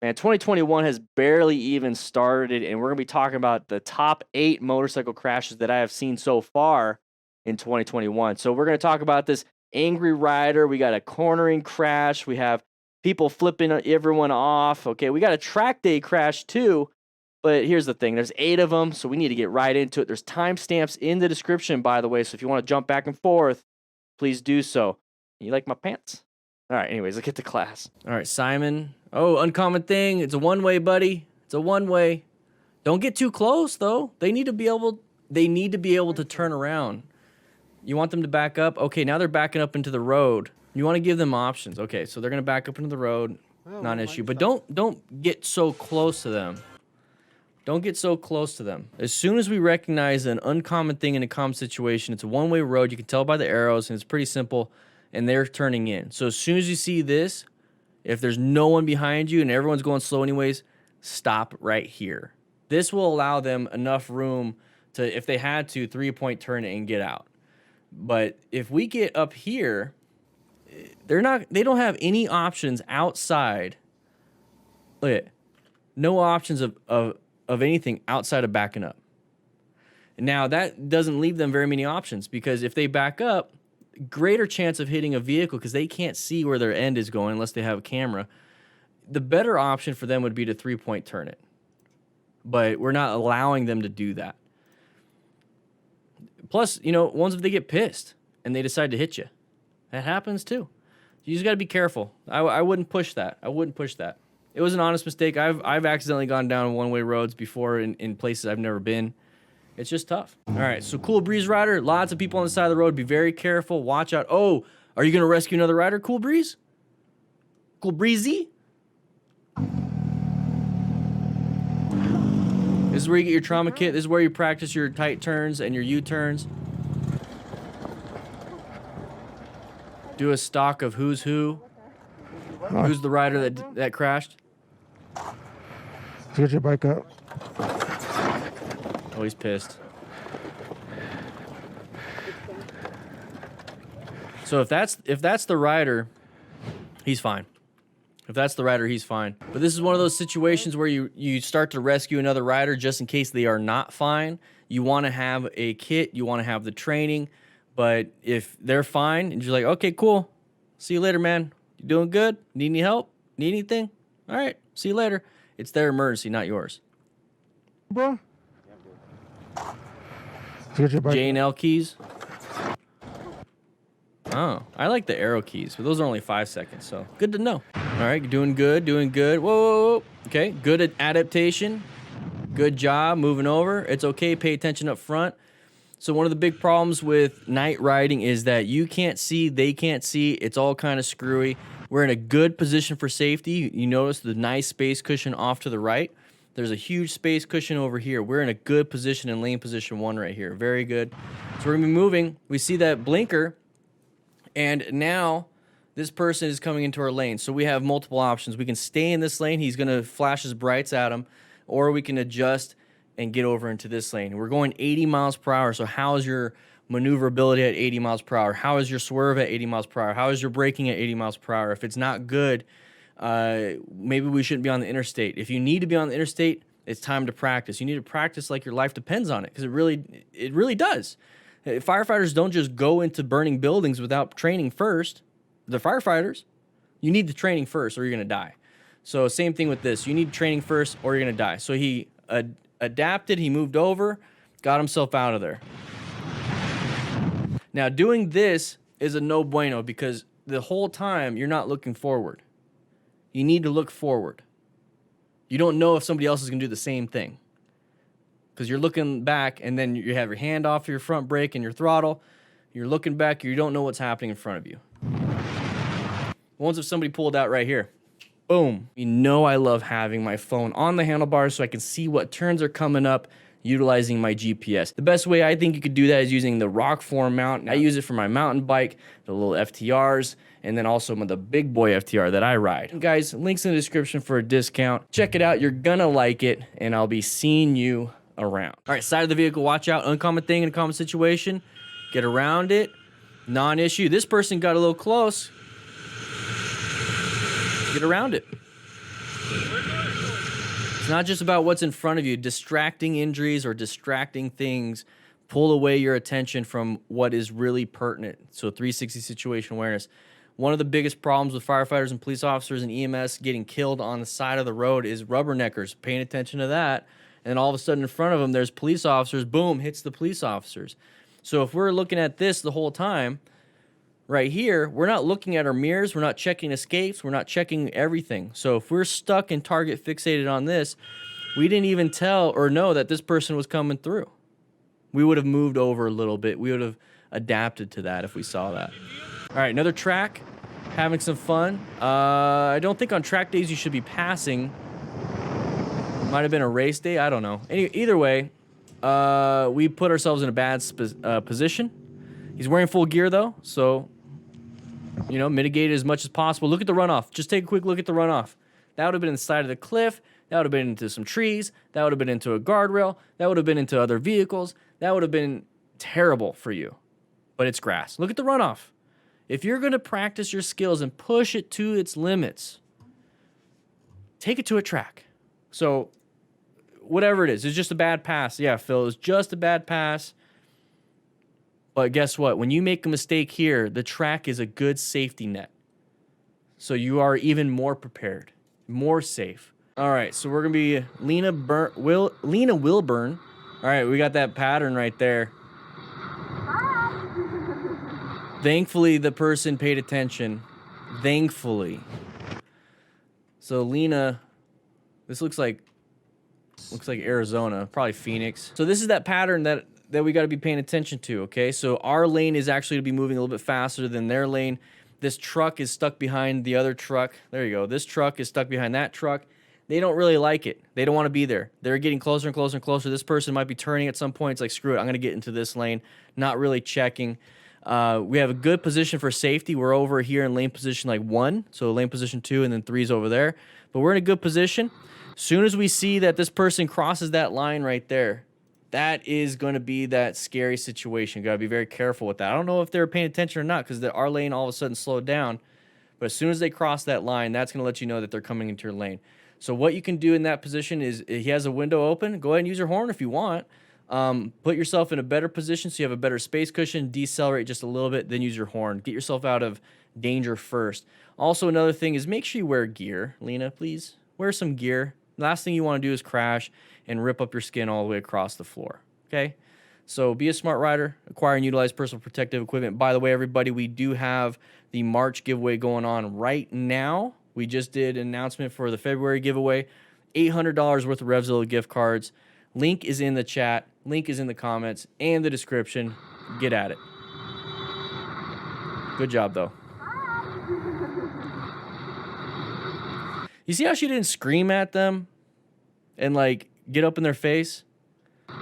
Man, 2021 has barely even started, and we're going to be talking about the top 8 motorcycle crashes that I have seen so far in 2021. So we're going to talk about this angry rider. We got a cornering crash. We have people flipping everyone off. Okay, we got a track day crash too. But here's the thing. There's 8 of them, so we need to get right into it. There's timestamps in the description, by the way, so if you want to jump back and forth, please do so. You like my pants? All right, anyways, let's get to class. All right, Simon. Oh, uncommon thing. It's a one-way, buddy. It's a one-way. Don't get too close, though. They need to be able to turn around. You want them to back up? Okay, now they're backing up into the road. You want to give them options. Okay, so they're going to back up into the road. Not an issue. But don't get so close to them. Don't get so close to them. As soon as we recognize an uncommon thing in a common situation, it's a one-way road. You can tell by the arrows, and it's pretty simple. And they're turning in. So as soon as you see this, if there's no one behind you and everyone's going slow anyways, stop right here. This will allow them enough room to, if they had to, 3-point turn it and get out. But if we get up here, they don't have any options outside. Look at it. No options of anything outside of backing up. Now that doesn't leave them very many options, because if they back up, greater chance of hitting a vehicle because they can't see where their end is going unless they have a camera. The better option for them would be to 3-point turn it. But we're not allowing them to do that. Plus, you know, once if they get pissed and they decide to hit you, that happens too. You just got to be careful. I wouldn't push that. I wouldn't push that. It was an honest mistake. I've accidentally gone down one-way roads before in places I've never been. It's just tough. All right, so Cool Breeze rider. Lots of people on the side of the road. Be very careful. Watch out. Oh, are you going to rescue another rider, Cool Breeze? Cool Breezy? This is where you get your trauma kit. This is where you practice your tight turns and your U-turns. Do a stock of who's who. Who's the rider that crashed? Get your bike up. Oh, he's pissed. So if that's the rider, he's fine. If that's the rider, he's fine. But this is one of those situations where you start to rescue another rider just in case they are not fine. You want to have a kit. You want to have the training. But if they're fine and you're like, okay, cool. See you later, man. You doing good? Need any help? Need anything? All right. See you later. It's their emergency, not yours. Bro. Get your bike. J and L keys. Oh, I like the arrow keys, but those are only 5 seconds, so good to know. All right, doing good, doing good. Whoa, whoa, whoa. Okay, good adaptation. Good job moving over. It's okay, pay attention up front. So one of the big problems with night riding is that you can't see, they can't see. It's all kind of screwy. We're in a good position for safety. You notice the nice space cushion off to the right. There's a huge space cushion over here. We're in a good position in lane position 1 right here. Very good. So we're gonna be moving. We see that blinker, and now this person is coming into our lane. So we have multiple options. We can stay in this lane. He's gonna flash his brights at him, or we can adjust and get over into this lane. We're going 80 miles per hour. So how is your maneuverability at 80 miles per hour? How is your swerve at 80 miles per hour? How is your braking at 80 miles per hour? If it's not good, maybe we shouldn't be on the interstate. If you need to be on the interstate, it's time to practice. You need to practice like your life depends on it, because it really does. Firefighters don't just go into burning buildings without training first. The firefighters, you need the training first or you're going to die. So same thing with this. You need training first or you're going to die. So he adapted, he moved over, got himself out of there. Now doing this is a no bueno, because the whole time you're not looking forward. You need to look forward. You don't know if somebody else is going to do the same thing, because you're looking back and then you have your hand off your front brake and your throttle. You're looking back. You don't know what's happening in front of you. Once if somebody pulled out right here, boom. You know I love having my phone on the handlebars so I can see what turns are coming up, utilizing my GPS. The best way I think you could do that is using the Rokform mount. I use it for my mountain bike, the little FTRs, and then also the big boy FTR that I ride. And guys, links in the description for a discount. Check it out. You're gonna like it, and I'll be seeing you around. All right, side of the vehicle, watch out. Uncommon thing in a common situation. Get around it. Non-issue. This person got a little close. Get around it. not just about what's in front of you. Distracting injuries or distracting things pull away your attention from what is really pertinent. So 360 situation awareness. One of the biggest problems with firefighters and police officers and EMS getting killed on the side of the road is rubberneckers. Paying attention to that. And then all of a sudden in front of them, there's police officers. Boom, hits the police officers. So if we're looking at this the whole time, right here, we're not looking at our mirrors. We're not checking escapes. We're not checking everything. So if we're stuck and target fixated on this, we didn't even tell or know that this person was coming through. We would have moved over a little bit. We would have adapted to that if we saw that. All right, another track. Having some fun. I don't think on track days you should be passing. Might have been a race day. I don't know. Either way, we put ourselves in a bad position. He's wearing full gear, though, so, you know, mitigate it as much as possible. Look at the runoff. Just take a quick look at the runoff. That would have been in the side of the cliff. That would have been into some trees. That would have been into a guardrail. That would have been into other vehicles. That would have been terrible for you. But it's grass. Look at the runoff. If you're going to practice your skills and push it to its limits, take it to a track. So, whatever it is, it's just a bad pass. Yeah, Phil, it's just a bad pass. But guess what? When you make a mistake here, the track is a good safety net. So you are even more prepared, more safe. All right, so we're going to be Lena Wilburn. All right, we got that pattern right there. Thankfully, the person paid attention. Thankfully. So Lena, this looks like Arizona, probably Phoenix. So this is that pattern that we got to be paying attention to, okay? So our lane is actually to be moving a little bit faster than their lane. This truck is stuck behind the other truck. There you go. This truck is stuck behind that truck. They don't really like it. They don't want to be there. They're getting closer and closer and closer. This person might be turning at some point. It's like, screw it, I'm going to get into this lane. Not really checking. We have a good position for safety. We're over here in lane position like 1. So lane position 2 and then 3 is over there. But we're in a good position. As soon as we see that this person crosses that line right there, that is going to be that scary situation. Got to be very careful with that. I don't know if they're paying attention or not because our lane all of a sudden slowed down. But as soon as they cross that line, that's going to let you know that they're coming into your lane. So what you can do in that position is, he has a window open. Go ahead and use your horn if you want. Put yourself in a better position so you have a better space cushion. Decelerate just a little bit, then use your horn. Get yourself out of danger first. Also, another thing is make sure you wear gear. Lena, please wear some gear. Last thing you want to do is crash and rip up your skin all the way across the floor. Okay? So be a smart rider. Acquire and utilize personal protective equipment. By the way, everybody, we do have the March giveaway going on right now. We just did an announcement for the February giveaway. $800 worth of Revzilla gift cards. Link is in the chat. Link is in the comments and the description. Get at it. Good job, though. You see how she didn't scream at them and, like, get up in their face? All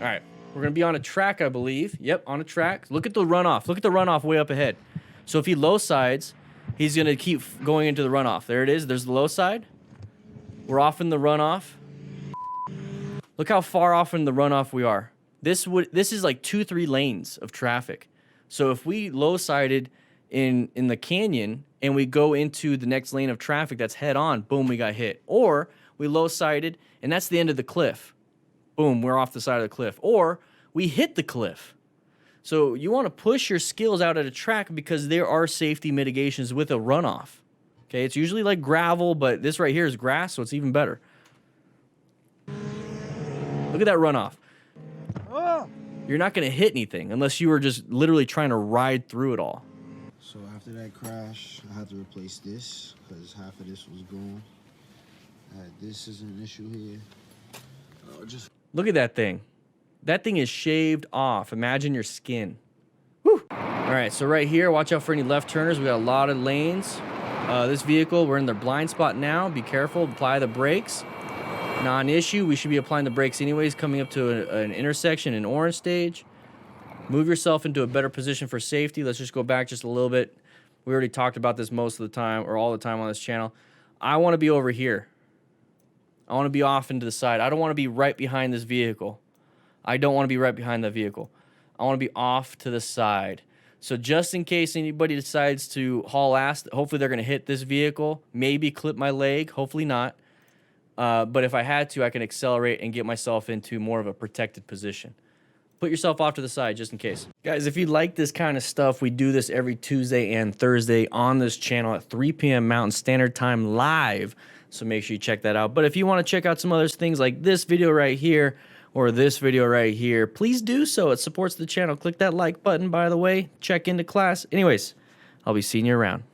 right. We're going to be on a track, I believe. Yep, on a track. Look at the runoff. Look at the runoff way up ahead. So if he low sides, he's going to keep going into the runoff. There it is. There's the low side. We're off in the runoff. Look how far off in the runoff we are. This is like 2-3 lanes of traffic. So if we low-sided in the canyon and we go into the next lane of traffic that's head-on, boom, we got hit. Or we low-sided, and that's the end of the cliff. Boom, we're off the side of the cliff. Or we hit the cliff. So you want to push your skills out at a track because there are safety mitigations with a runoff. Okay, it's usually like gravel, but this right here is grass, so it's even better. Look at that runoff. You're not going to hit anything unless you were just literally trying to ride through it all. So after that crash, I had to replace this because half of this was gone. This is an issue here. Look at that thing. That thing is shaved off. Imagine your skin. Whew. All right, so right here, watch out for any left turners. We got a lot of lanes. This vehicle, we're in their blind spot now. Be careful. Apply the brakes. Non-issue. We should be applying the brakes anyways, coming up to an intersection in orange stage. Move yourself into a better position for safety. Let's just go back just a little bit. We already talked about this most of the time or all the time on this channel. I want to be over here. I want to be off into the side. I don't want to be right behind this vehicle. I don't want to be right behind that vehicle. I want to be off to the side. So just in case anybody decides to haul ass, hopefully they're going to hit this vehicle, maybe clip my leg, hopefully not. But if I had to, I can accelerate and get myself into more of a protected position. Put yourself off to the side just in case. Guys, if you like this kind of stuff, we do this every Tuesday and Thursday on this channel at 3 p.m. Mountain Standard Time live. So make sure you check that out. But if you want to check out some other things like this video right here or this video right here, please do so. It supports the channel. Click that like button, by the way. Check into class. Anyways, I'll be seeing you around.